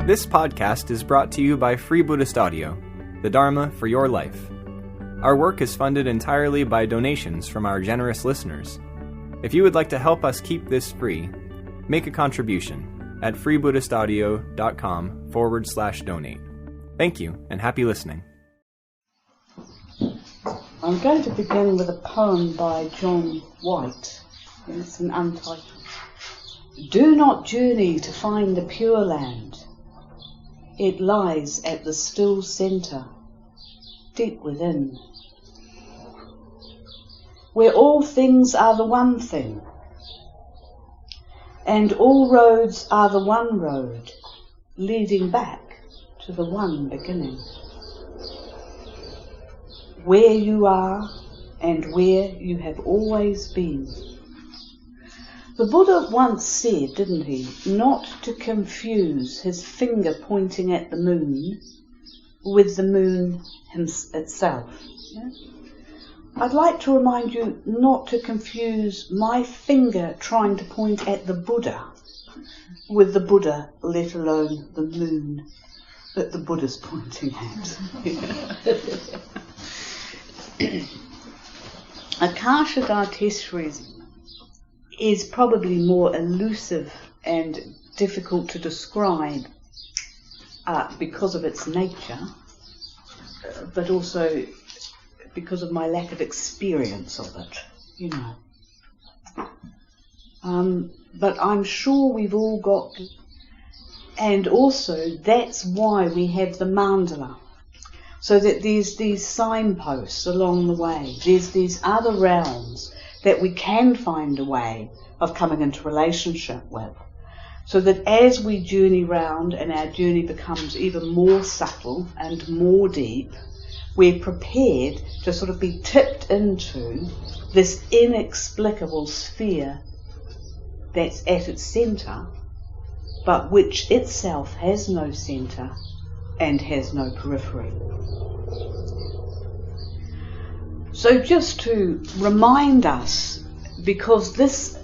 This podcast is brought to you by Free Buddhist Audio, the Dharma for your life. Our work is funded entirely by donations from our generous listeners. If you would like to help us keep this free, make a contribution at freebuddhistaudio.com/donate. Thank you, and happy listening. I'm going to begin with a poem by John White. It's an untitled. Do not journey to find the Pure Land. It lies at the still centre, deep within, where all things are the one thing, and all roads are the one road, leading back to the one beginning. Where you are and where you have always been. The Buddha once said, didn't he, not to confuse his finger pointing at the moon with the moon itself. Yeah? I'd like to remind you not to confuse my finger trying to point at the Buddha with the Buddha, let alone the moon that the Buddha's pointing at. Akasadatesvari is probably more elusive and difficult to describe because of its nature, but also because of my lack of experience of it, you know. But I'm sure we've all got, and also that's why we have the Mandala, so that there's these signposts along the way, there's these other realms that we can find a way of coming into relationship with, so that as we journey round and our journey becomes even more subtle and more deep, we're prepared to sort of be tipped into this inexplicable sphere that's at its centre, but which itself has no centre and has no periphery. So just to remind us, because this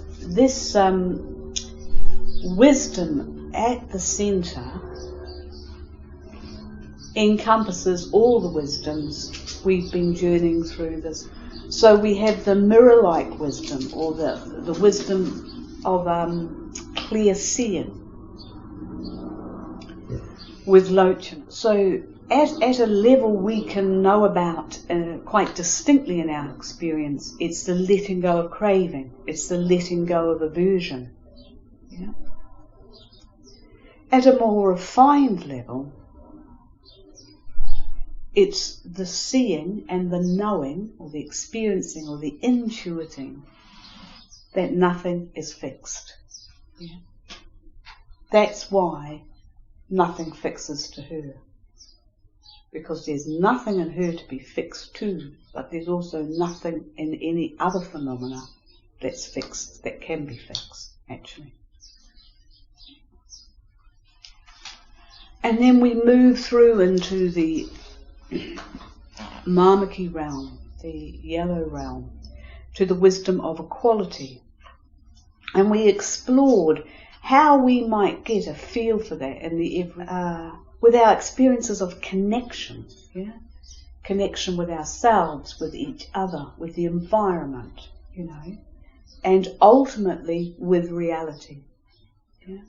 wisdom at the centre encompasses all the wisdoms we've been journeying through this. So we have the mirror-like wisdom, or the wisdom of clear seeing with Lochin. So at a level we can know about quite distinctly in our experience, it's the letting go of craving, it's the letting go of aversion. Yeah? At a more refined level, it's the seeing and the knowing, or the experiencing, or the intuiting that nothing is fixed. Yeah? That's why nothing fixes to her. Because there's nothing in her to be fixed to, but there's also nothing in any other phenomena that's fixed, that can be fixed, actually. And then we move through into the Mamaki realm, the yellow realm, to the wisdom of equality. And we explored how we might get a feel for that in the with our experiences of connection, yeah? Connection with ourselves, with each other, with the environment, you know, and ultimately with reality. Yeah?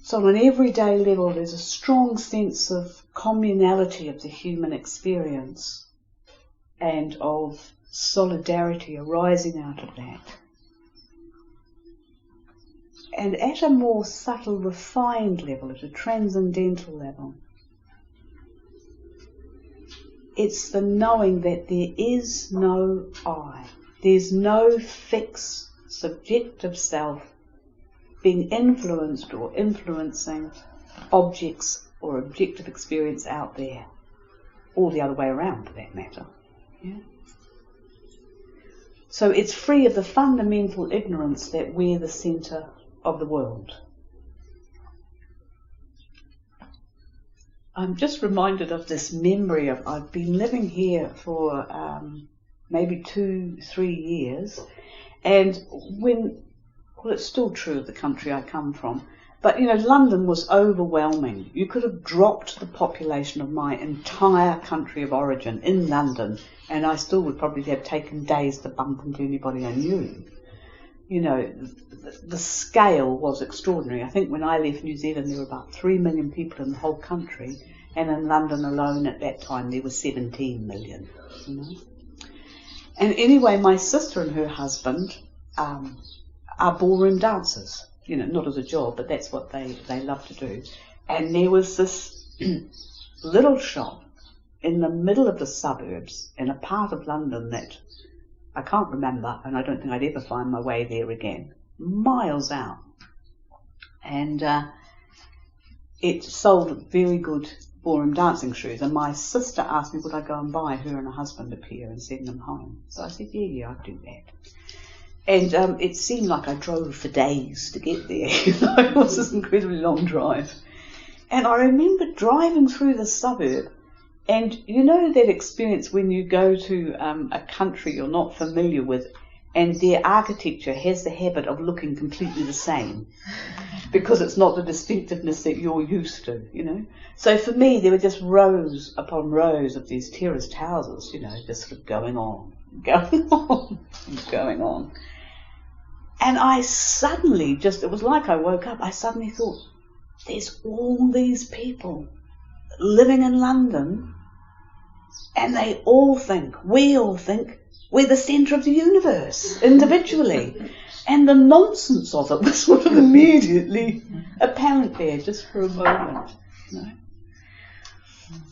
So on an everyday level, there's a strong sense of communality of the human experience and of solidarity arising out of that. And at a more subtle, refined level, at a transcendental level, it's the knowing that there is no I. There's no fixed, subjective self being influenced or influencing objects or objective experience out there, or the other way around for that matter. Yeah? So it's free of the fundamental ignorance that we're the centre of the world. I'm just reminded of this memory of, I've been living here for maybe 2-3 years, and when, well, it's still true of the country I come from, But, London was overwhelming. You could have dropped the population of my entire country of origin in London, and I still would probably have taken days to bump into anybody I knew. The scale was extraordinary. I think when I left New Zealand, there were about 3 million people in the whole country, and in London alone at that time, there were 17 million, And anyway, my sister and her husband are ballroom dancers. Not as a job, but that's what they love to do. And there was this little shop in the middle of the suburbs in a part of London that I can't remember, and I don't think I'd ever find my way there again, miles out. And it sold very good ballroom dancing shoes, and my sister asked me would I go and buy her and her husband a pair and send them home. So I said, yeah, I'd do that. And it seemed like I drove for days to get there. It was this incredibly long drive. And I remember driving through the suburb, and that experience when you go to a country you're not familiar with, and their architecture has the habit of looking completely the same, because it's not the distinctiveness that you're used to, So for me, there were just rows upon rows of these terraced houses, just sort of going on. And I suddenly it was like I woke up, I suddenly thought, there's all these people living in London, and we all think we're the centre of the universe, individually. And the nonsense of it was sort of immediately apparent there, just for a moment.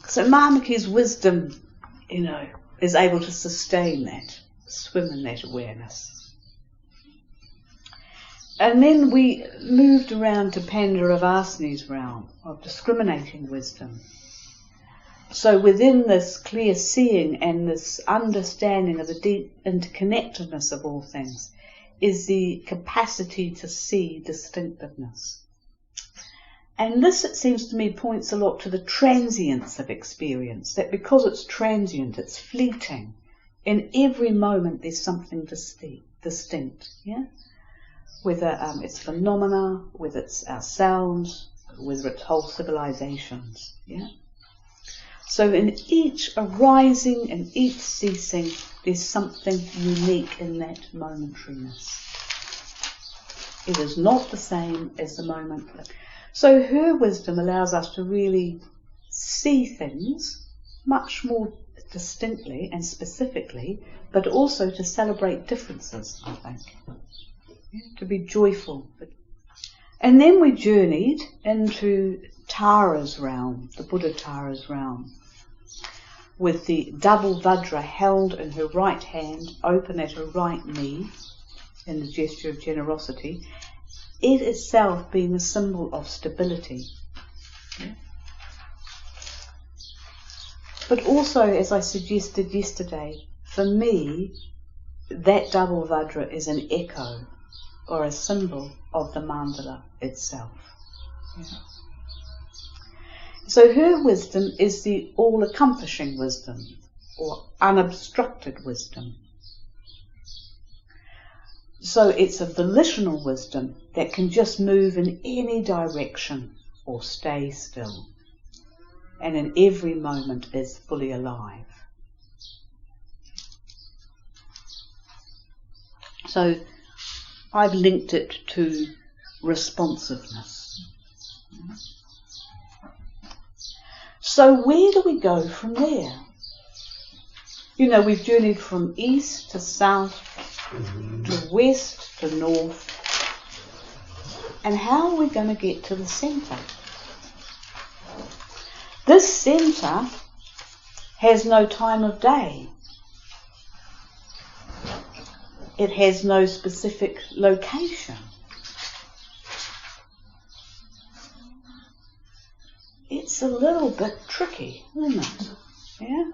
So Māmaki's wisdom, is able to sustain that, swim in that awareness. And then we moved around to Pandaravasini's realm of discriminating wisdom. So within this clear seeing and this understanding of the deep interconnectedness of all things is the capacity to see distinctiveness. And this, it seems to me, points a lot to the transience of experience, that because it's transient, it's fleeting. In every moment there's something distinct, yeah? Whether it's phenomena, whether it's our sounds, whether it's whole civilizations, yeah? So in each arising and each ceasing, there's something unique in that momentariness. It is not the same as the moment. So her wisdom allows us to really see things much more distinctly and specifically, but also to celebrate differences, I think. Yeah, to be joyful. And then we journeyed into Tara's realm, the Buddha Tara's realm, with the double Vajra held in her right hand, open at her right knee, in the gesture of generosity, it itself being a symbol of stability. Yeah. But also, as I suggested yesterday, for me, that double Vajra is an echo or a symbol of the Mandala itself. Yeah. So her wisdom is the all-accomplishing wisdom, or unobstructed wisdom. So it's a volitional wisdom that can just move in any direction or stay still, and in every moment is fully alive. So I've linked it to responsiveness. So where do we go from there? We've journeyed from east to south, to west to north. And how are we going to get to the centre? This centre has no time of day. It has no specific location. It's a little bit tricky, isn't it? Yeah?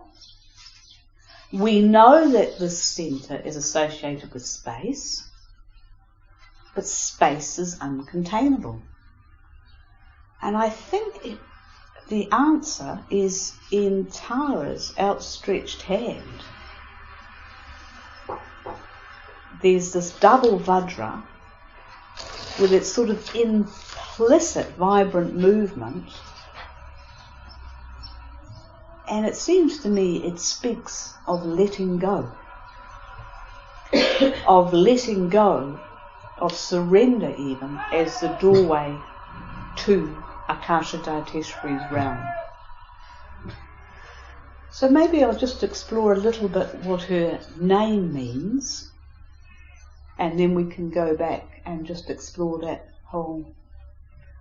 We know that this centre is associated with space, but space is uncontainable. And I think the answer is in Tara's outstretched hand. There's this double Vajra with its sort of in explicit, vibrant movement. And it seems to me it speaks of letting go. Of letting go, of surrender even, as the doorway to Akasadatesvari's realm. So maybe I'll just explore a little bit what her name means, and then we can go back and just explore that whole,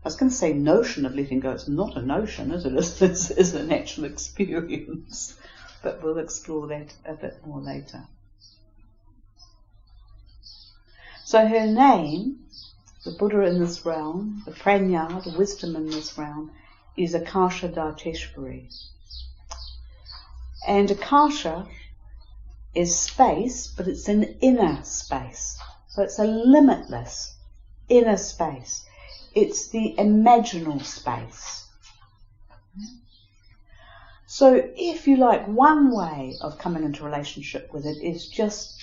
I was going to say notion of letting go. It's not a notion, is it? It's an actual experience. But we'll explore that a bit more later. So her name, the Buddha in this realm, the prajna, the wisdom in this realm, is Akasadatesvari. And Akasha is space, but it's an inner space. So it's a limitless inner space. It's the imaginal space. So if you like, one way of coming into relationship with it is just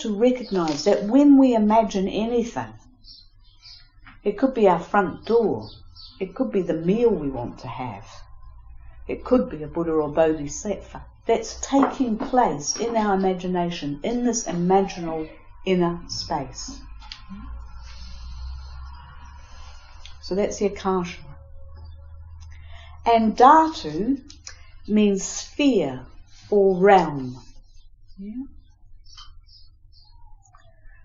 to recognize that when we imagine anything, it could be our front door, it could be the meal we want to have, it could be a Buddha or Bodhisattva that's taking place in our imagination, in this imaginal inner space. So that's the Akasha. And Dhatu means sphere or realm. Yeah?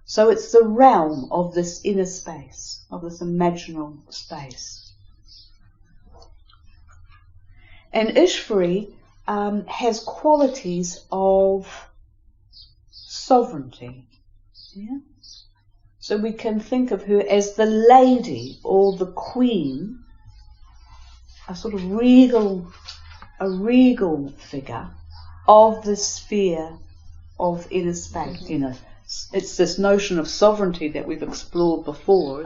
So it's the realm of this inner space, of this imaginal space. And Ishvari has qualities of sovereignty. Yeah? So we can think of her as the lady or the queen, a sort of regal figure of the sphere of inner space. You know, it's this notion of sovereignty that we've explored before,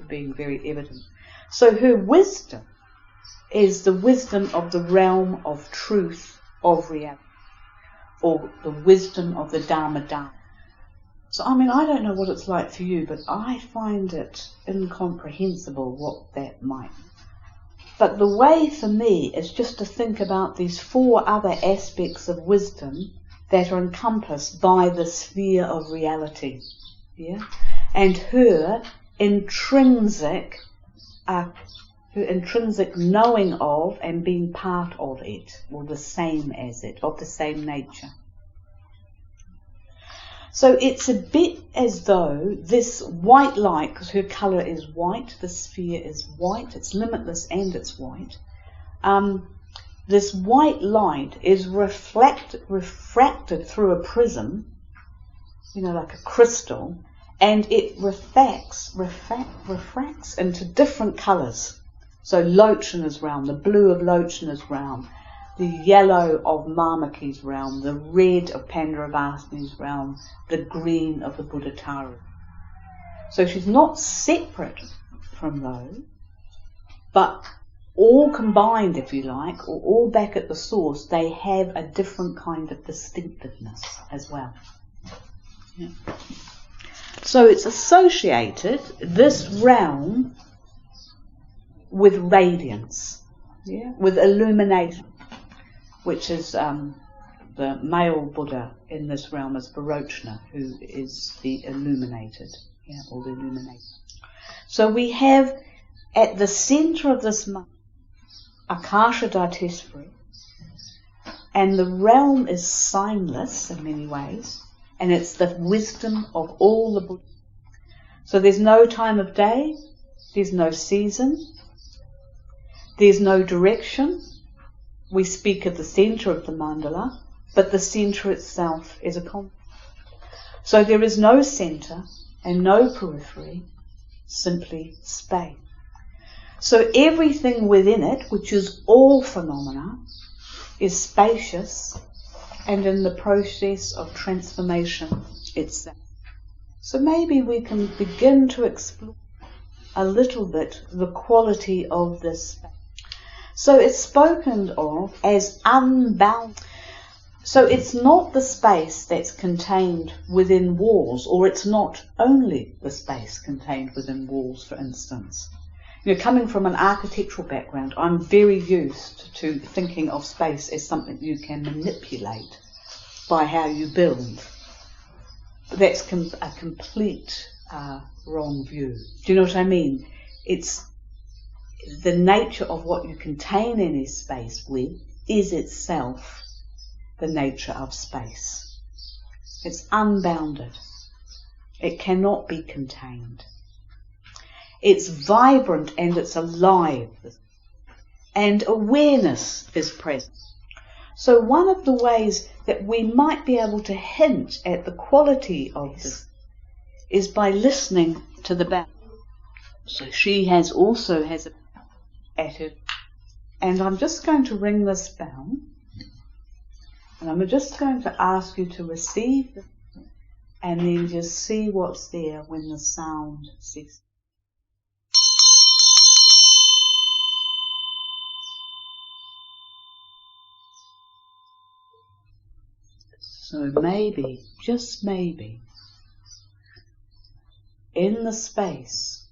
being very evident. So her wisdom is the wisdom of the realm of truth, of reality, or the wisdom of the Dharmadhatu. So, I mean, I don't know what it's like for you, but I find it incomprehensible what that might be. But the way for me is just to think about these four other aspects of wisdom that are encompassed by the sphere of reality. Yeah? And her intrinsic knowing of and being part of it, or the same as it, of the same nature. So it's a bit as though this white light, because her colour is white, the sphere is white, it's limitless and it's white. This white light is refracted through a prism, you know, like a crystal, and it refracts into different colours. So Lochana's realm, the blue of Lochana's realm, the yellow of Mamaki's realm, the red of Pandaravasini's realm, the green of the Buddhataru. So she's not separate from those, but all combined, if you like, or all back at the source, they have a different kind of distinctiveness as well. Yeah. So it's associated, this realm, with radiance, yeah, with illumination, which is the male Buddha in this realm is Varochana, who is the illuminated, yeah, or the illuminated. So we have at the centre of this Akasadatesvari, and the realm is signless in many ways, and it's the wisdom of all the Buddhas. So there's no time of day, there's no season, there's no direction. We speak of the centre of the mandala, but the centre itself is a concept. So there is no centre and no periphery, simply space. So everything within it, which is all phenomena, is spacious and in the process of transformation itself. So maybe we can begin to explore a little bit the quality of this space. So it's spoken of as unbound. So it's not the space that's contained within walls, or it's not only the space contained within walls, for instance. Coming from an architectural background, I'm very used to thinking of space as something you can manipulate by how you build. But that's a complete wrong view. Do you know what I mean? It's the nature of what you contain any space with is itself the nature of space. It's unbounded. It cannot be contained. It's vibrant and it's alive. And awareness is present. So one of the ways that we might be able to hint at the quality of this is by listening to the bell. So she also has a attitude. And I'm just going to ring this bell. And I'm just going to ask you to receive it. And then just see what's there when the sound ceases. So maybe, just maybe, in the space,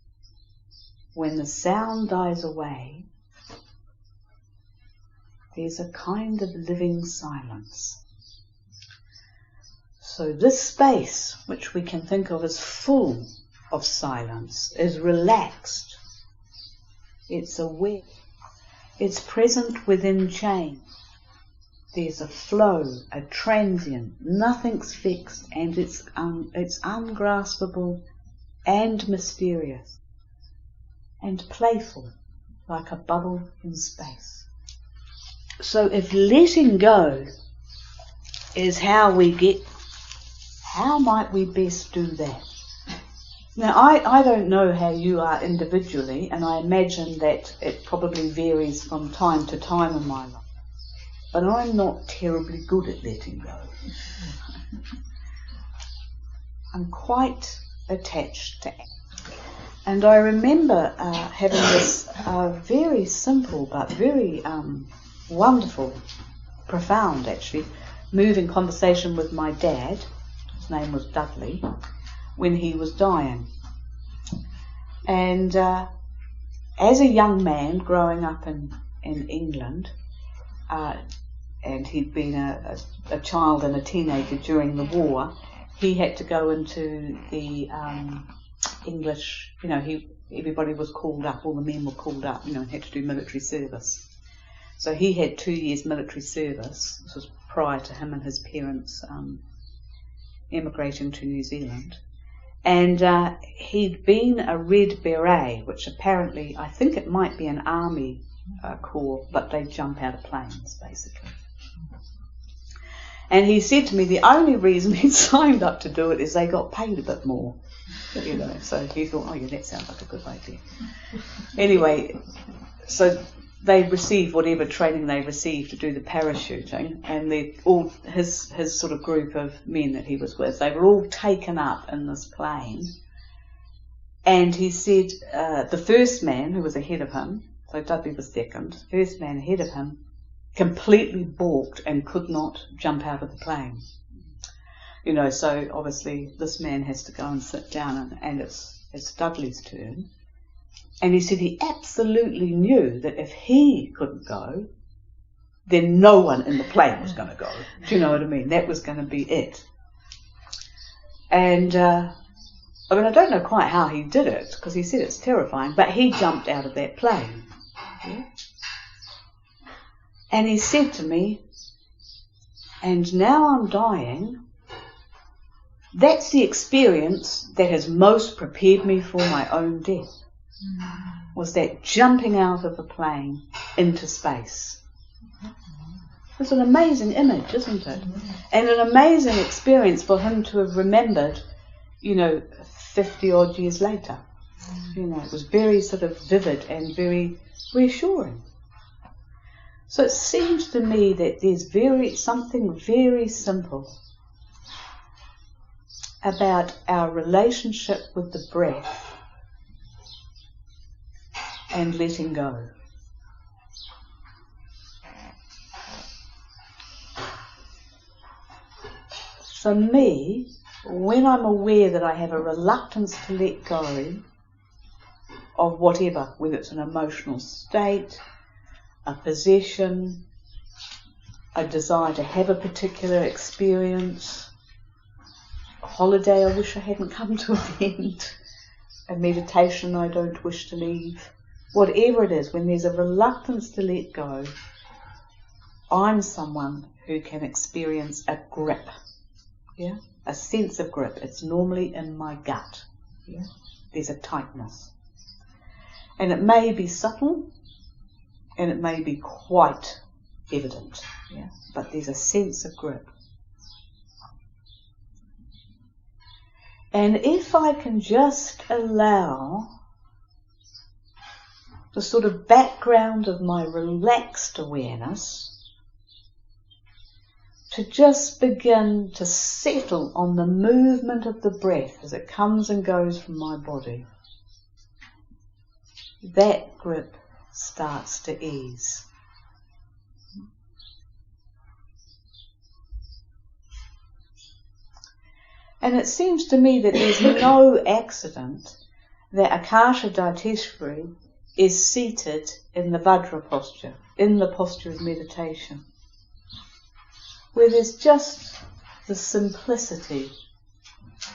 when the sound dies away, there's a kind of living silence. So this space, which we can think of as full of silence, is relaxed. It's aware. It's present within change. There's a flow, a transient, nothing's fixed, and it's ungraspable and mysterious and playful, like a bubble in space. So if letting go is how might we best do that? Now, I don't know how you are individually, and I imagine that it probably varies from time to time in my life. But I'm not terribly good at letting go. I'm quite attached to it. And I remember having this very simple but very wonderful, profound actually, moving conversation with my dad. His name was Dudley, when he was dying. And as a young man growing up in England, and he'd been a child and a teenager during the war, he had to go into the English, everybody was called up, all the men were called up, and had to do military service. So he had 2 years military service. This was prior to him and his parents emigrating to New Zealand. And he'd been a Red Beret, which apparently, I think it might be an army corps, but they jump out of planes, basically. And he said to me the only reason he'd signed up to do it is they got paid a bit more, So he thought, oh yeah, that sounds like a good idea. Anyway, so they received whatever training they received to do the parachuting, and they all his sort of group of men that he was with, they were all taken up in this plane. And he said the first man who was ahead of him, so Dudley was second, first man ahead of him, completely balked and could not jump out of the plane. So obviously this man has to go and sit down, and it's Dudley's turn. And he said he absolutely knew that if he couldn't go, then no one in the plane was going to go. Do you know what I mean? That was going to be it. And I don't know quite how he did it, because he said it's terrifying, but he jumped out of that plane. Yeah? And he said to me, and now I'm dying, that's the experience that has most prepared me for my own death, was that jumping out of a plane into space. It's an amazing image, isn't it? And an amazing experience for him to have remembered, 50 odd years later. It was very sort of vivid and very reassuring. So it seems to me that there's something very simple about our relationship with the breath and letting go. For me, when I'm aware that I have a reluctance to let go, of whatever, whether it's an emotional state, a possession, a desire to have a particular experience, a holiday I wish I hadn't come to again, a meditation I don't wish to leave. Whatever it is, when there's a reluctance to let go, I'm someone who can experience a grip, yeah, a sense of grip. It's normally in my gut, yeah. There's a tightness, and it may be subtle, and it may be quite evident, yeah. But there's a sense of grip, and if I can just allow the sort of background of my relaxed awareness to just begin to settle on the movement of the breath as it comes and goes from my body, that grip starts to ease. And it seems to me that there's no accident that Akasadatesvari is seated in the Vajra posture, in the posture of meditation, where there's just the simplicity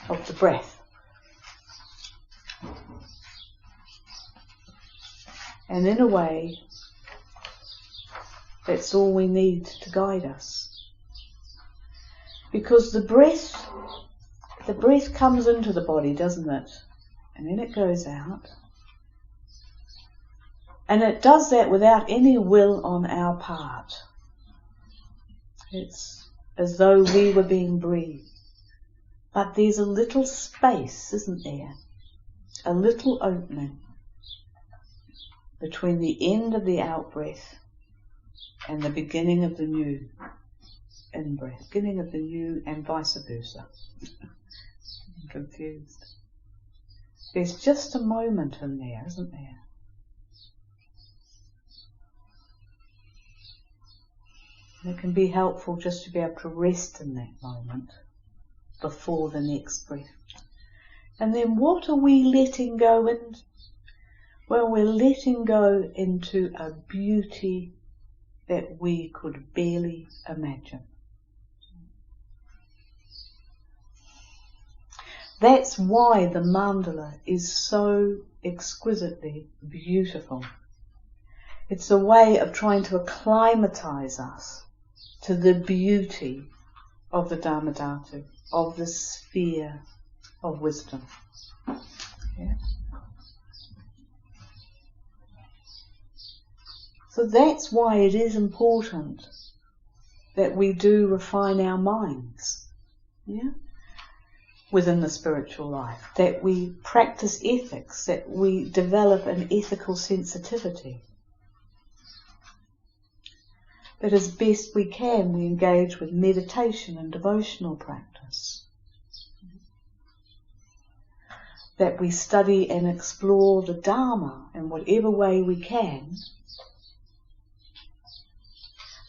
of the breath. And in a way, that's all we need to guide us. Because the breath comes into the body, doesn't it? And then it goes out. And it does that without any will on our part. It's as though we were being breathed. But there's a little space, isn't there? A little opening between the end of the out-breath and the beginning of the new in-breath. Beginning of the new and vice versa. I'm confused. There's just a moment in there, isn't there? And it can be helpful just to be able to rest in that moment before the next breath. And then what are we letting go in? Well, we're letting go into a beauty that we could barely imagine. That's why the mandala is so exquisitely beautiful. It's a way of trying to acclimatize us to the beauty of the Dharmadhatu, of the sphere of wisdom. Yeah. So that's why it is important that we do refine our minds, yeah, within the spiritual life, that we practice ethics, that we develop an ethical sensitivity, that as best we can we engage with meditation and devotional practice, that we study and explore the Dharma in whatever way we can,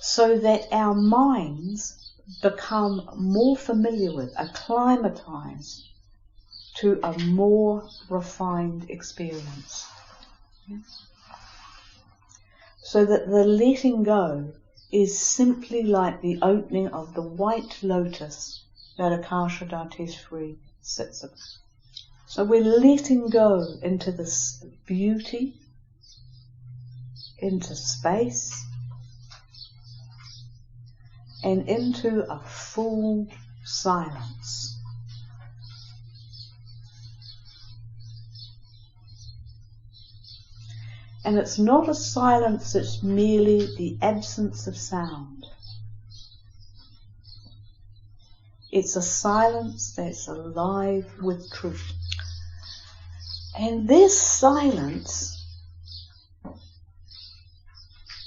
so that our minds become more familiar with, acclimatized to a more refined experience. Yes? So that the letting go is simply like the opening of the white lotus that Akasadatesvari sits in. So we're letting go into this beauty, into space, and into a full silence. And it's not a silence that's merely the absence of sound. It's a silence that's alive with truth. And this silence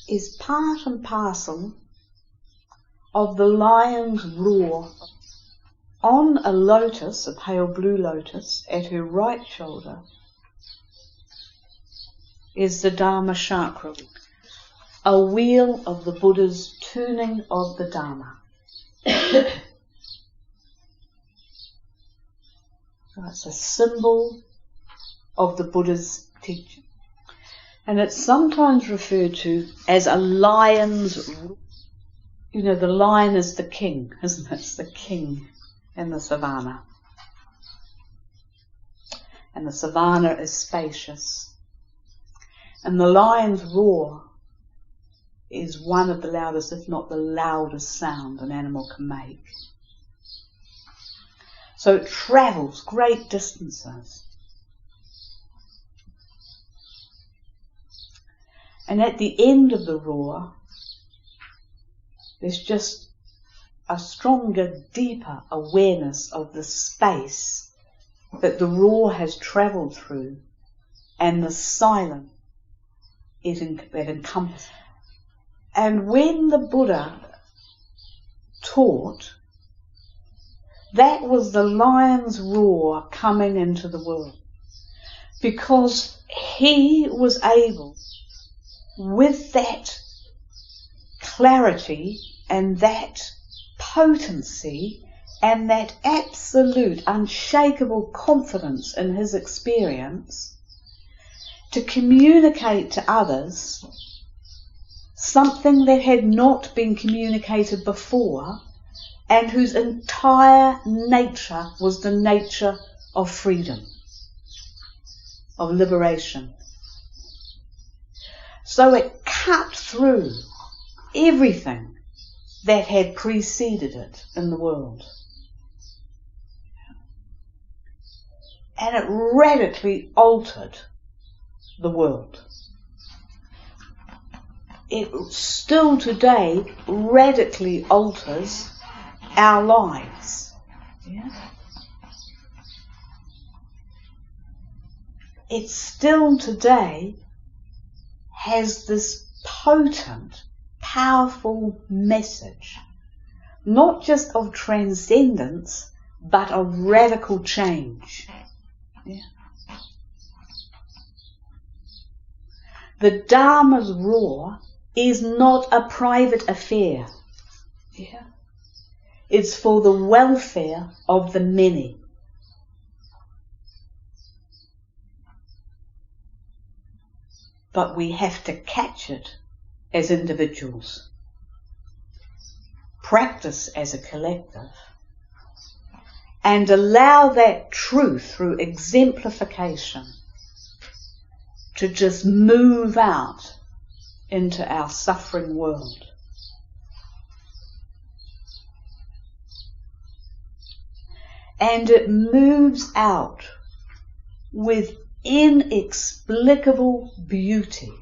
is part and parcel of the lion's roar. On a lotus, a pale blue lotus, at her right shoulder is the Dharma chakra, a wheel of the Buddha's tuning of the Dharma. So it's a symbol of the Buddha's teaching. And it's sometimes referred to as a lion's roar. You know, the lion is the king, isn't it? It's the king in the savannah. And the savannah is spacious. And the lion's roar is one of the loudest, if not the loudest sound an animal can make. So it travels great distances. And at the end of the roar, there's just a stronger, deeper awareness of the space that the roar has travelled through and the silence it encompasses. And when the Buddha taught, that was the lion's roar coming into the world, because he was able, with that clarity and that potency and that absolute unshakable confidence in his experience, to communicate to others something that had not been communicated before, and whose entire nature was the nature of freedom, of liberation. So it cut through everything that had preceded it in the world. And it radically altered the world. It still today radically alters our lives. Yeah? It still today has this potent, powerful message, not just of transcendence, but of radical change. Yeah. The Dharma's roar is not a private affair. Yeah. It's for the welfare of the many. But we have to catch it as individuals, practice as a collective, and allow that truth through exemplification to just move out into our suffering world. And it moves out with inexplicable beauty.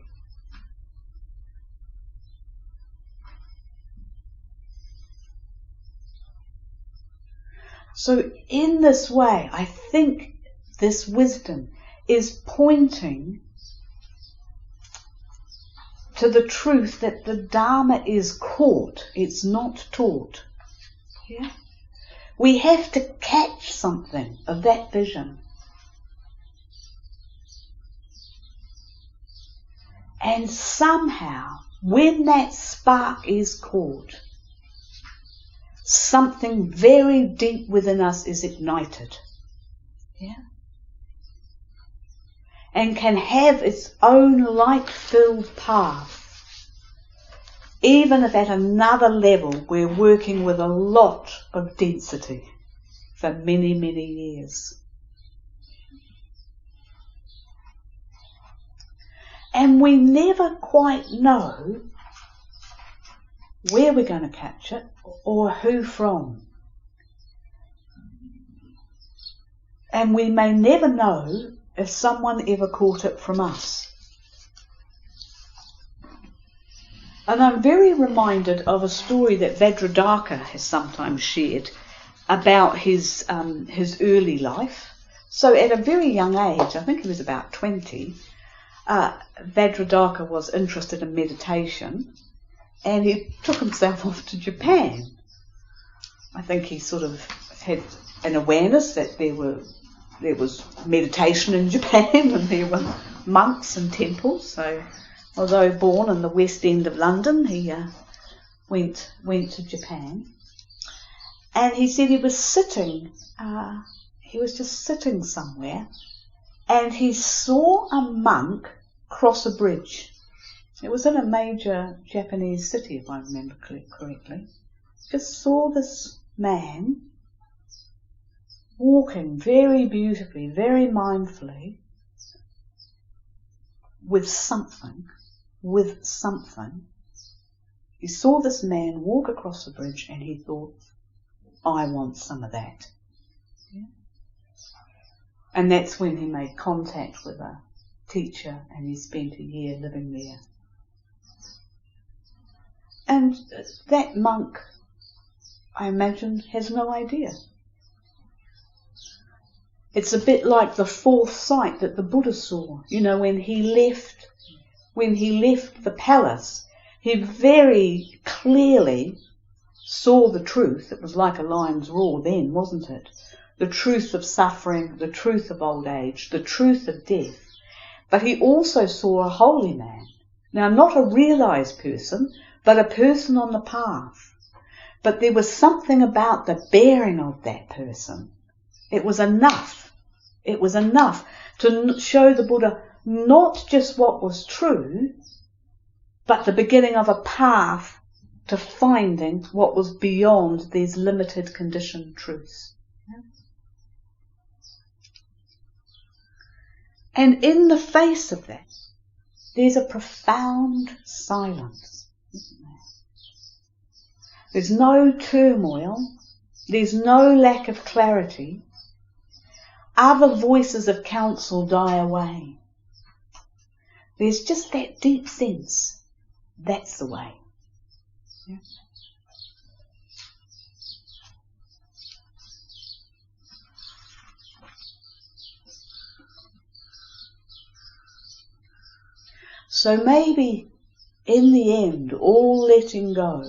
So in this way, I think this wisdom is pointing to the truth that the Dharma is caught, it's not taught. Yeah? We have to catch something of that vision. And somehow, when that spark is caught, something very deep within us is ignited. Yeah? And can have its own light-filled path. Even if at another level we're working with a lot of density for many, many years. And we never quite know where we're going to catch it or who from. And we may never know if someone ever caught it from us. And I'm very reminded of a story that Vajradhaka has sometimes shared about his early life. So at a very young age, I think he was about 20, Vajradhaka was interested in meditation, and he took himself off to Japan. I think he sort of had an awareness that there was meditation in Japan, and there were monks and temples. So, although born in the West End of London, he went to Japan. And he said he was just sitting somewhere, and he saw a monk cross a bridge. It was in a major Japanese city, if I remember correctly. Just saw this man walking very beautifully, very mindfully, with something. He saw this man walk across the bridge and he thought, I want some of that. Yeah. And that's when he made contact with a teacher and he spent a year living there. And that monk, I imagine, has no idea. It's a bit like the fourth sight that the Buddha saw. You know, when he left the palace, he very clearly saw the truth. It was like a lion's roar then, wasn't it? The truth of suffering, the truth of old age, the truth of death. But he also saw a holy man. Now, not a realized person, but a person on the path. But there was something about the bearing of that person. It was enough. It was enough to show the Buddha not just what was true, but the beginning of a path to finding what was beyond these limited conditioned truths. And in the face of that, there's a profound silence, isn't there? There's no turmoil. There's no lack of clarity. Other voices of counsel die away. There's just that deep sense. That's the way. Yeah. So maybe in the end, all letting go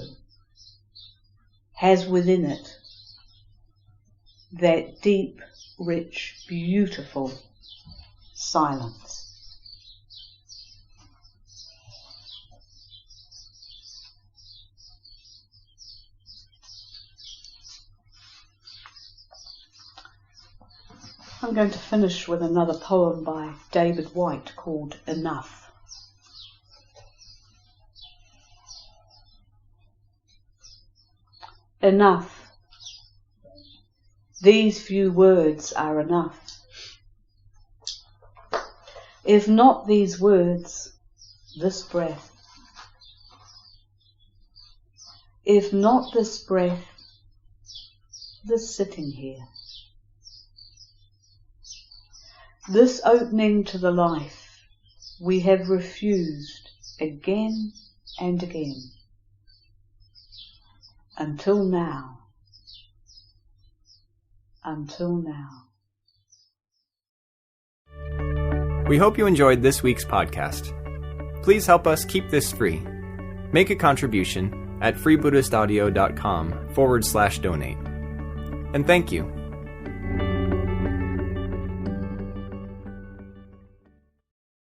has within it that deep, rich, beautiful silence. I'm going to finish with another poem by David White called Enough. Enough. These few words are enough. If not these words, this breath. If not this breath, this sitting here. This opening to the life we have refused again and again. Until now. Until now. We hope you enjoyed this week's podcast. Please help us keep this free. Make a contribution at freebuddhistaudio.com/donate. And thank you.